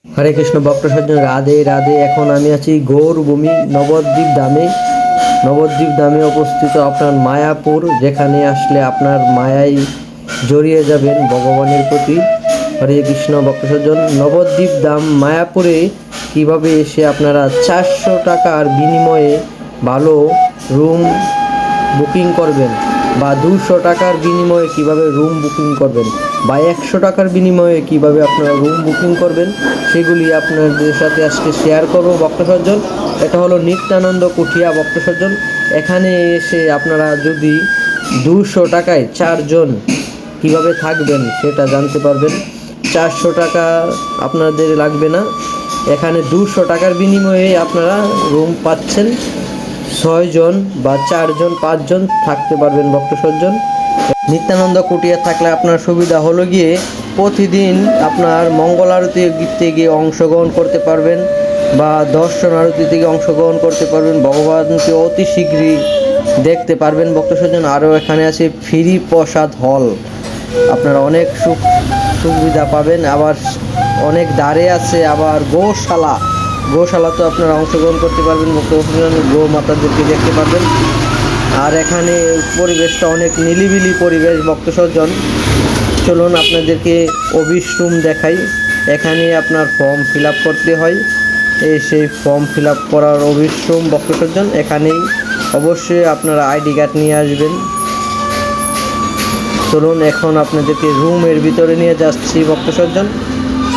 হরে কৃষ্ণ ভক্ত সজ্জন, রাধে রাধে। এখন আমি আছি গৌরভূমি নবদ্বীপ ধামে অবস্থিত আপনার মায়াপুর, যেখানে আসলে আপনার মায়ায় জড়িয়ে যাবেন ভগবানের প্রতি। হরে কৃষ্ণ ভক্ত সজ্জন, নবদ্বীপ ধাম মায়াপুরে কিভাবে এসে আপনারা 400 টাকার বিনিময়ে ভালো রুম বুকিং করবেন, বা 200 টাকার বিনিময়ে কিভাবে রুম বুকিং করবেন, বা 100 টাকার বিনিময়ে কিভাবে আপনারা রুম বুকিং করবেন, সেগুলি আপনাদের সাথে আজকে শেয়ার করবো ভক্ত সজ্জন। এটা হলো নিত্যানন্দ কুঠিয়া ভক্ত সজ্জন। এখানে এসে আপনারা যদি 200 টাকায় 4 জন কীভাবে থাকবেন সেটা জানতে পারবেন। 400 টাকা আপনাদের লাগবে না, এখানে 200 টাকার বিনিময়ে আপনারা রুম পাচ্ছেন। 6 জন বা 4 জন 5 জন থাকতে পারবেন ভক্ত সজ্জন। নিত্যানন্দ কুটিয়া থাকলে আপনার সুবিধা হলো গিয়ে প্রতিদিন আপনার মঙ্গল আরতিতে গিয়ে অংশগ্রহণ করতে পারবেন, বা দর্শন আরতি থেকে অংশগ্রহণ করতে পারবেন, ভগবানকে অতি শীঘ্রই দেখতে পারবেন ভক্ত সজ্জন। আরও এখানে আছে ফ্রি প্রসাদ হল, আপনারা অনেক সুবিধা পাবেন। আবার অনেক দ্বারে আছে, আবার গোশালাতেও আপনারা অংশগ্রহণ করতে পারবেন ভক্ত সজ্জন, গো মাতাদেরকে দেখতে পারবেন। আর এখানে পরিবেশটা অনেক নিলিবিলি পরিবেশ ভক্ত সজ্জন। চলুন আপনাদেরকে অফিস রুম দেখাই। এখানে আপনার ফর্ম ফিল আপ করতে হয়, সেই ফর্ম ফিল আপ করার অফিস রুম ভক্ত সজ্জন। এখানেই অবশ্যই আপনারা আইডি কার্ড নিয়ে আসবেন। চলুন এখন আপনাদেরকে রুমের ভিতরে নিয়ে যাচ্ছি ভক্ত সজ্জন।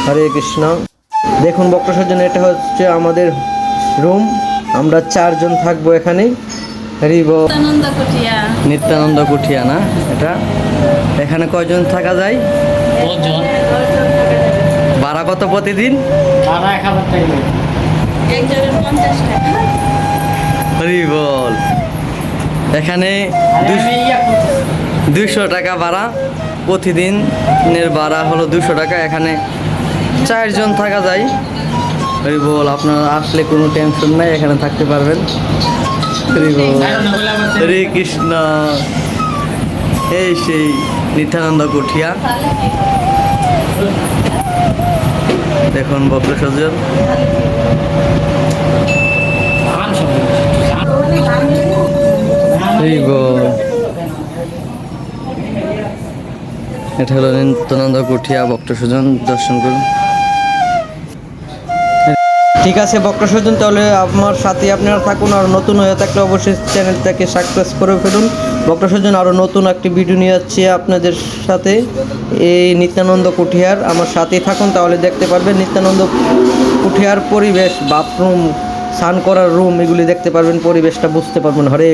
হরে কৃষ্ণ। দেখুন ভক্ত সজ্জন, এটা হচ্ছে আমাদের রুম, আমরা 4 জন থাকবো এখানে। নিত্যানন্দ কুঠিয়া না এটা? এখানে কয়জন থাকা যায়? ভাড়া কত প্রতিদিন? বল, এখানে 200 টাকা ভাড়া, প্রতিদিনের ভাড়া হলো 200 টাকা। এখানে 4 জন থাকা যায়। বল, আপনারা আসলে কোনো টেনশন নাই, এখানে থাকতে পারবেন। হরে কৃষ্ণ। এই সেই নিত্যানন্দ কুঠিয়া, দেখুন ভক্ত সজ্জন। এটা হলো নিত্যানন্দ কুঠিয়া ভক্ত সজ্জন, দর্শন করুন। ঠিক আছে ভক্ত সজ্জন, তাহলে আমার সাথে আপনারা থাকুন। আর নতুন হয়ে থাকলে অবশ্যই চ্যানেলটাকে সাবস্ক্রাইব করে ফেলুন ভক্ত সজ্জন। আরও নতুন একটি ভিডিও নিয়ে যাচ্ছি আপনাদের সাথে এই নিত্যানন্দ কুঠিয়ার। আমার সাথেই থাকুন, তাহলে দেখতে পারবেন নিত্যানন্দ কুঠিয়ার পরিবেশ, বাথরুম, স্নান করার রুম, এগুলি দেখতে পারবেন, পরিবেশটা বুঝতে পারবেন। হরে